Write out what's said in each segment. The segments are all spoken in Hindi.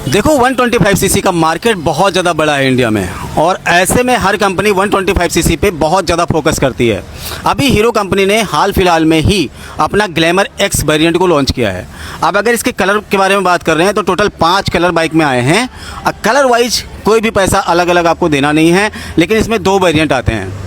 देखो 125 सीसी का मार्केट बहुत ज़्यादा बड़ा है इंडिया में, और ऐसे में हर कंपनी 125 सीसी पे बहुत ज़्यादा फोकस करती है। अभी हीरो कंपनी ने हाल फिलहाल में ही अपना ग्लैमर एक्स वेरिएंट को लॉन्च किया है। अब अगर इसके कलर के बारे में बात कर रहे हैं तो टोटल 5 कलर बाइक में आए हैं। कलर वाइज कोई भी पैसा अलग अलग आपको देना नहीं है, लेकिन इसमें 2 वेरिएंट आते हैं।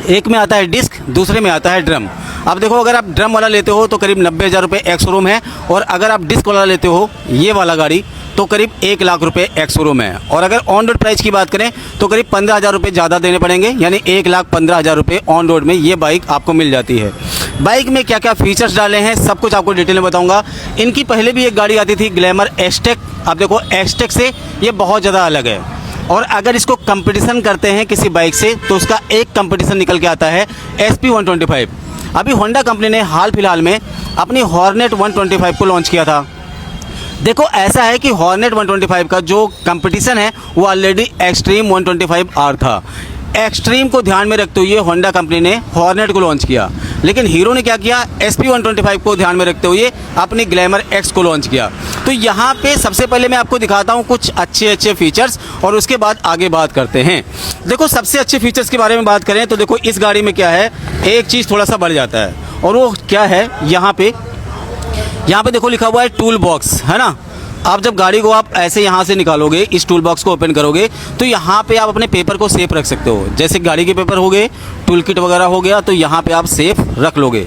एक में आता है डिस्क, दूसरे में आता है ड्रम। अब देखो, अगर आप ड्रम वाला लेते हो तो करीब 90,000 रुपये एक्स शोरूम है, और अगर आप डिस्क वाला लेते हो ये वाला गाड़ी तो करीब 1 लाख रुपये एक्स शोरूम है। और अगर ऑन रोड प्राइस की बात करें तो करीब 15,000 रुपये ज़्यादा देने पड़ेंगे, यानी 1,15,000 रुपये ऑन रोड में ये बाइक आपको मिल जाती है। बाइक में क्या क्या फीचर्स डाले हैं सब कुछ आपको डिटेल में बताऊंगा। इनकी पहले भी एक गाड़ी आती थी ग्लैमर एस्टेक। अब देखो, एस्टेक से ये बहुत ज़्यादा अलग है, और अगर इसको कंपटीशन करते हैं किसी बाइक से तो उसका एक कंपटीशन निकल के आता है SP 125। अभी होंडा कंपनी ने हाल फिलहाल में अपनी हॉर्नेट 125 को लॉन्च किया था। देखो, ऐसा है कि हॉर्नेट 125 का जो कंपटीशन है वो ऑलरेडी एक्सट्रीम 125R था। एक्सट्रीम को ध्यान में रखते हुए होंडा कंपनी ने हॉर्नेट को लॉन्च किया, लेकिन हीरो ने क्या किया, SP 125 को ध्यान में रखते हुए अपनी ग्लैमर एक्स को लॉन्च किया। तो यहाँ पे सबसे पहले मैं आपको दिखाता हूँ कुछ अच्छे फीचर्स, और उसके बाद आगे बात करते हैं। देखो, सबसे अच्छे फीचर्स के बारे में बात करें तो देखो, इस गाड़ी में क्या है, एक चीज़ थोड़ा सा बढ़ जाता है, और वो क्या है, यहाँ पे देखो लिखा हुआ है टूल बॉक्स, है ना। आप जब गाड़ी को आप ऐसे यहाँ से निकालोगे, इस टूल बॉक्स को ओपन करोगे तो यहाँ पे आप अपने पेपर को सेफ रख सकते हो। जैसे गाड़ी के पेपर हो गए, टूल किट वगैरह हो गया, तो यहाँ पे आप सेफ रख लोगे।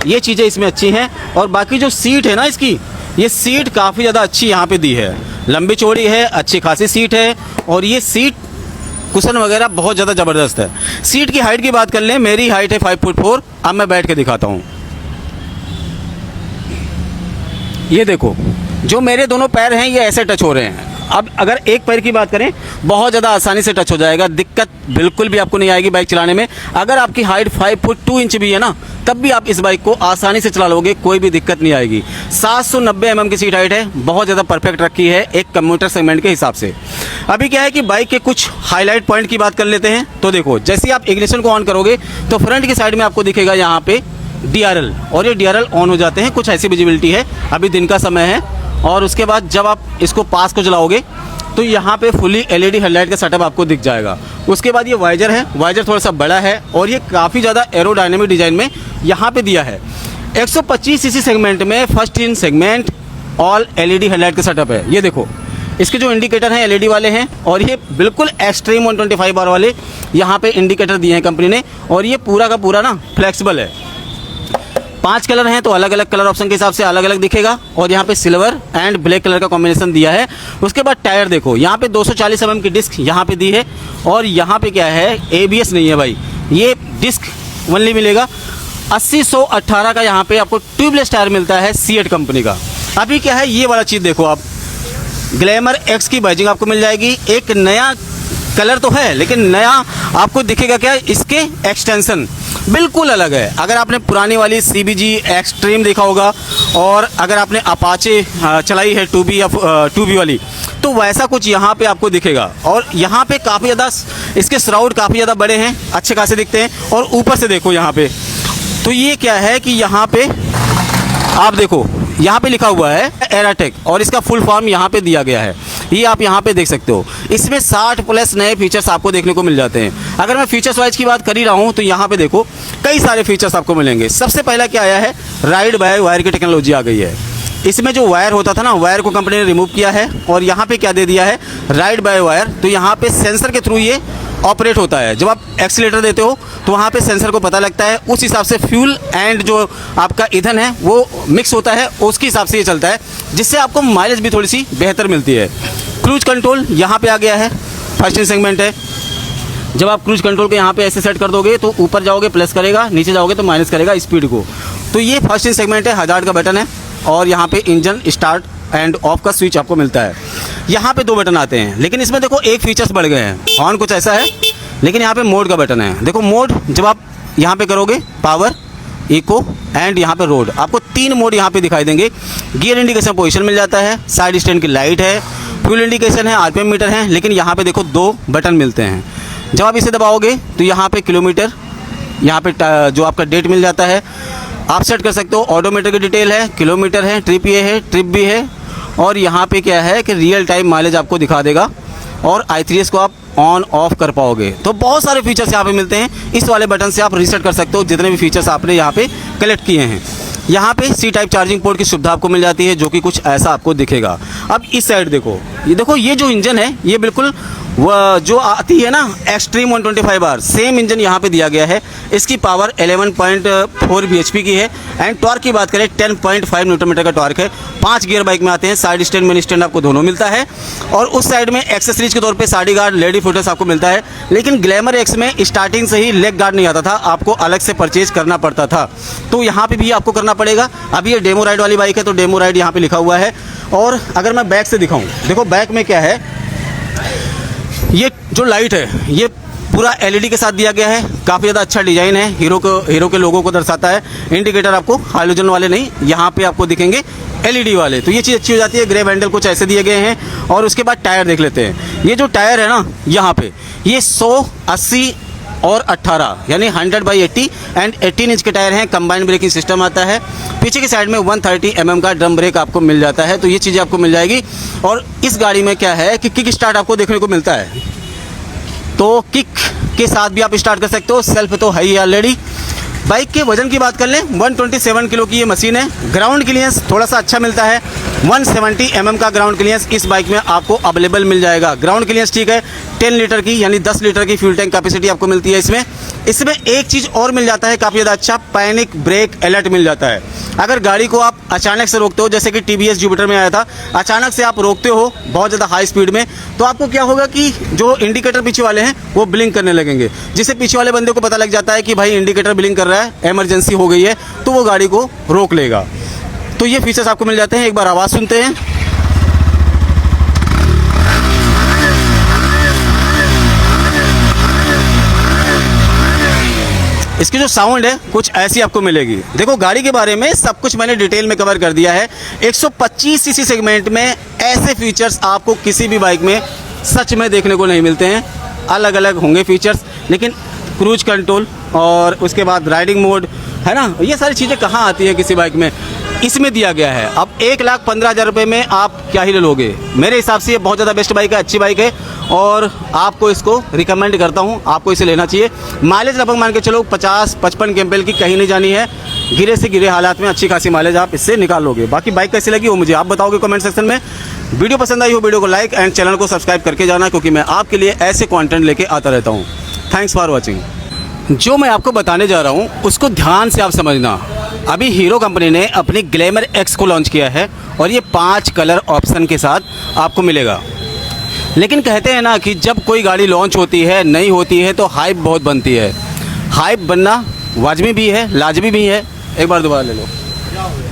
ये चीज़ें इसमें अच्छी हैं। और बाकी जो सीट है ना इसकी, ये सीट काफ़ी ज़्यादा अच्छी यहाँ पे दी है, लंबी चौड़ी है, अच्छी खासी सीट है, और ये सीट कुशन वगैरह बहुत ज़्यादा ज़बरदस्त है। सीट की हाइट की बात कर लें, मेरी हाइट है 5 फुट 4। अब मैं बैठ के दिखाता हूँ। ये देखो, जो मेरे दोनों पैर हैं ये ऐसे टच हो रहे हैं। अब अगर एक पैर की बात करें, बहुत ज़्यादा आसानी से टच हो जाएगा, दिक्कत बिल्कुल भी आपको नहीं आएगी बाइक चलाने में। अगर आपकी हाइट 5 फुट 2 इंच भी है ना, तब भी आप इस बाइक को आसानी से चला लोगे, कोई भी दिक्कत नहीं आएगी। 790 mm की सीट हाइट है, बहुत ज़्यादा परफेक्ट रखी है एक कम्यूटर सेगमेंट के हिसाब से। अभी क्या है कि बाइक के कुछ हाईलाइट पॉइंट की बात कर लेते हैं। तो देखो, जैसे ही आप इग्निशन को ऑन करोगे तो फ्रंट की साइड में आपको दिखेगा यहाँ पे DRL, और ये DRL ऑन हो जाते हैं। कुछ ऐसी विजिबिलिटी है, अभी दिन का समय है। और उसके बाद जब आप इसको पास को चलाओगे तो यहाँ पे फुली LED हेडलाइट का सेटअप आपको दिख जाएगा। उसके बाद ये वाइजर है, वाइजर थोड़ा सा बड़ा है, और ये काफ़ी ज़्यादा एरोडायनेमिक डिज़ाइन में यहाँ पे दिया है। 125 सीसी सेगमेंट में first in segment all LED headlight का सेटअप है। ये देखो, इसके जो इंडिकेटर हैं LED वाले हैं, और ये बिल्कुल एक्सट्रीम 125R वाले यहाँ पे इंडिकेटर दिए हैं कंपनी ने। और ये पूरा का पूरा ना फ्लेक्सिबल है। 5 कलर हैं तो अलग अलग कलर ऑप्शन के हिसाब से अलग अलग दिखेगा, और यहाँ पे सिल्वर एंड ब्लैक कलर का कॉम्बिनेशन दिया है। उसके बाद टायर देखो, यहाँ पे 240 mm की डिस्क यहाँ पे दी है, और यहाँ पे क्या है, ABS नहीं है भाई, ये डिस्क ओनली मिलेगा। 80/118 का यहाँ पे आपको ट्यूबलेस टायर मिलता है सीएट कंपनी का। अभी क्या है, ये वाला चीज़ देखो, आप ग्लैमर एक्स की बैजिंग आपको मिल जाएगी। एक नया कलर तो है, लेकिन नया आपको दिखेगा क्या, इसके एक्सटेंशन बिल्कुल अलग है। अगर आपने पुरानी वाली CBG एक्सट्रीम देखा होगा, और अगर आपने अपाचे चलाई है 2B या 2B वाली, तो वैसा कुछ यहाँ पे आपको दिखेगा। और यहाँ पे काफ़ी ज़्यादा इसके श्राउड काफ़ी ज़्यादा बड़े हैं, अच्छे खासे दिखते हैं। और ऊपर से देखो यहाँ पे, तो ये क्या है कि यहाँ पे आप देखो, यहाँ पे लिखा हुआ है एराटेक, और इसका फुल फॉर्म यहाँ पे दिया गया है। ये आप यहाँ पे देख सकते हो। इसमें 60+ नए फीचर्स आपको देखने को मिल जाते हैं। अगर मैं फीचर्स वाइज की बात कर ही रहा हूँ तो यहाँ पे देखो, कई सारे फीचर्स आपको मिलेंगे। सबसे पहला क्या आया है, राइड बाय वायर की टेक्नोलॉजी आ गई है। इसमें जो वायर होता था ना, वायर को कंपनी ने रिमूव किया है, और यहाँ पे क्या दे दिया है, राइड बाय वायर। तो यहाँ पे सेंसर के थ्रू ये ऑपरेट होता है। जब आप एक्सीलेटर देते हो तो वहाँ पे सेंसर को पता लगता है, उस हिसाब से फ्यूल एंड जो आपका ईंधन है वो मिक्स होता है, उसके हिसाब से ये चलता है, जिससे आपको माइलेज भी थोड़ी सी बेहतर मिलती है। क्रूज कंट्रोल यहाँ पे आ गया है, फर्स्ट इन सेगमेंट है। जब आप क्रूज कंट्रोल को यहाँ पे ऐसे सेट कर दोगे तो ऊपर जाओगे प्लस करेगा, नीचे जाओगे तो माइनस करेगा स्पीड को। तो ये फर्स्ट इन सेगमेंट है, हजार्ड का बटन है, और यहाँ पे इंजन स्टार्ट एंड ऑफ का स्विच आपको मिलता है। यहाँ पे 2 बटन आते हैं, लेकिन इसमें देखो एक फीचर्स बढ़ गए हैं। हॉर्न कुछ ऐसा है, लेकिन यहाँ पे मोड का बटन है। देखो, मोड जब आप यहाँ पे करोगे, पावर, इको एंड यहाँ पे रोड, आपको 3 मोड यहाँ पे दिखाई देंगे। गियर इंडिकेशन पोजीशन मिल जाता है, साइड स्टैंड की लाइट है, फ्यूल इंडिकेशन है, RPM मीटर है। लेकिन यहाँ पे देखो 2 बटन मिलते हैं। जब आप इसे दबाओगे तो यहाँ पे किलोमीटर, यहाँ पे जो आपका डेट मिल जाता है, आप सेट कर सकते हो। ऑडोमीटर की डिटेल है, किलोमीटर है, ट्रिप ये है, ट्रिप भी है, और यहाँ पे क्या है कि रियल टाइम माइलेज आपको दिखा देगा और i3s को आप ऑन ऑफ कर पाओगे। तो बहुत सारे फीचर्स यहाँ पे मिलते हैं। इस वाले बटन से आप रीसेट कर सकते हो जितने भी फीचर्स आपने यहाँ पे कलेक्ट किए हैं। यहाँ पे सी टाइप चार्जिंग पोर्ट की सुविधा आपको मिल जाती है, जो कि कुछ ऐसा आपको दिखेगा। अब इस साइड देखो, ये देखो, ये जो इंजन है ये बिल्कुल जो आती है ना एक्सट्रीम 125R, सेम इंजन यहाँ पे दिया गया है। इसकी पावर 11.4 bhp की है एंड टॉर्क की बात करें 10.5 न्यूटन मीटर का टॉर्क है। 5 गियर बाइक में आते हैं, साइड स्टैंड मेन स्टैंड आपको दोनों मिलता है। और उस साइड में एक्सेसरीज के तौर पे साइड गार्ड, लेडी फुटर्स आपको मिलता है। लेकिन ग्लैमर एक्स में स्टार्टिंग से ही लेग गार्ड नहीं आता था, आपको अलग से परचेज करना पड़ता था, तो यहाँ पे भी आपको करना पड़ेगा। अभी ये डेमो राइड वाली बाइक है तो डेमो राइड यहाँ पे लिखा हुआ है। और अगर मैं बैक से दिखाऊँ, देखो बैक में क्या है, ये जो लाइट है ये पूरा एलईडी के साथ दिया गया है। काफ़ी ज़्यादा अच्छा डिज़ाइन है, हीरो के लोगों को दर्शाता है। इंडिकेटर आपको हाइलोजन वाले नहीं, यहाँ पे आपको दिखेंगे एलईडी वाले, तो ये चीज़ अच्छी हो जाती है। ग्रे हैंडल कुछ ऐसे दिए गए हैं। और उसके बाद टायर देख लेते हैं। ये जो टायर है ना यहाँ पे, ये 100, 80 और 18 यानी 100/80 एंड 18 इंच के टायर हैं। कंबाइंड ब्रेकिंग सिस्टम आता है। पीछे की साइड में 130 mm का ड्रम ब्रेक आपको मिल जाता है, तो ये चीज़ें आपको मिल जाएगी। और इस गाड़ी में क्या है कि किक स्टार्ट आपको देखने को मिलता है, तो किक के साथ भी आप स्टार्ट कर सकते हो। सेल्फ तो है ही ऑलरेडी। बाइक के वजन की बात कर लें, 127 किलो की ये मशीन है। ग्राउंड क्लियरेंस थोड़ा सा अच्छा मिलता है, 170 mm का ग्राउंड क्लियरेंस इस बाइक में आपको अवेलेबल मिल जाएगा। ग्राउंड क्लियरेंस ठीक है। 10 लीटर की यानी 10 लीटर की फ्यूल टैंक कैपेसिटी आपको मिलती है इसमें एक चीज़ और मिल जाता है काफ़ी ज़्यादा अच्छा, पैनिक ब्रेक अलर्ट मिल जाता है। अगर गाड़ी को आप अचानक से रोकते हो, जैसे कि TVS जुपिटर में आया था, अचानक से आप रोकते हो बहुत ज़्यादा हाई स्पीड में, तो आपको क्या होगा कि जो इंडिकेटर पीछे वाले हैं वो ब्लिंक करने लगेंगे, जिससे पीछे वाले बंदे को पता लग जाता है कि भाई इंडिकेटर ब्लिंक कर रहा है, इमरजेंसी हो गई है, तो वो गाड़ी को रोक लेगा। तो ये फीचर्स आपको मिल जाते हैं। एक बार आवाज़ सुनते हैं। इसकी जो साउंड है कुछ ऐसी आपको मिलेगी। देखो गाड़ी के बारे में सब कुछ मैंने डिटेल में कवर कर दिया है। 125 सीसी सेगमेंट में ऐसे फीचर्स आपको किसी भी बाइक में सच में देखने को नहीं मिलते हैं। अलग अलग होंगे फीचर्स, लेकिन क्रूज कंट्रोल और उसके बाद राइडिंग मोड है ना, ये सारी चीज़ें कहाँ आती हैं किसी बाइक में, इसमें दिया गया है। अब 1,15,000 रुपये में आप क्या ही ले लोगे। मेरे हिसाब से ये बहुत ज़्यादा बेस्ट बाइक है, अच्छी बाइक है और आपको इसको रिकमेंड करता हूँ, आपको इसे लेना चाहिए। माइलेज लगभग मान के चलो 50-55 के एमपीएल की कहीं नहीं जानी है। गिरे से गिरे हालात में अच्छी खासी माइलेज आप इससे निकाल लोगे। बाकी बाइक कैसी लगी वो मुझे आप बताओगे कमेंट सेक्शन में। वीडियो पसंद आई हो वीडियो को लाइक एंड चैनल को सब्सक्राइब करके जाना, क्योंकि मैं आपके लिए ऐसे कंटेंट लेके आता रहता हूँ। Thanks for watching. जो मैं आपको बताने जा रहा हूँ उसको ध्यान से आप समझना। अभी हीरो कंपनी ने अपनी ग्लैमर एक्स को लॉन्च किया है और ये 5 कलर ऑप्शन के साथ आपको मिलेगा। लेकिन कहते हैं ना कि जब कोई गाड़ी लॉन्च होती है, नई होती है, तो हाइप बहुत बनती है। हाइप बनना वाजिबी भी है, लाजमी भी है। एक बार दोबारा ले लो।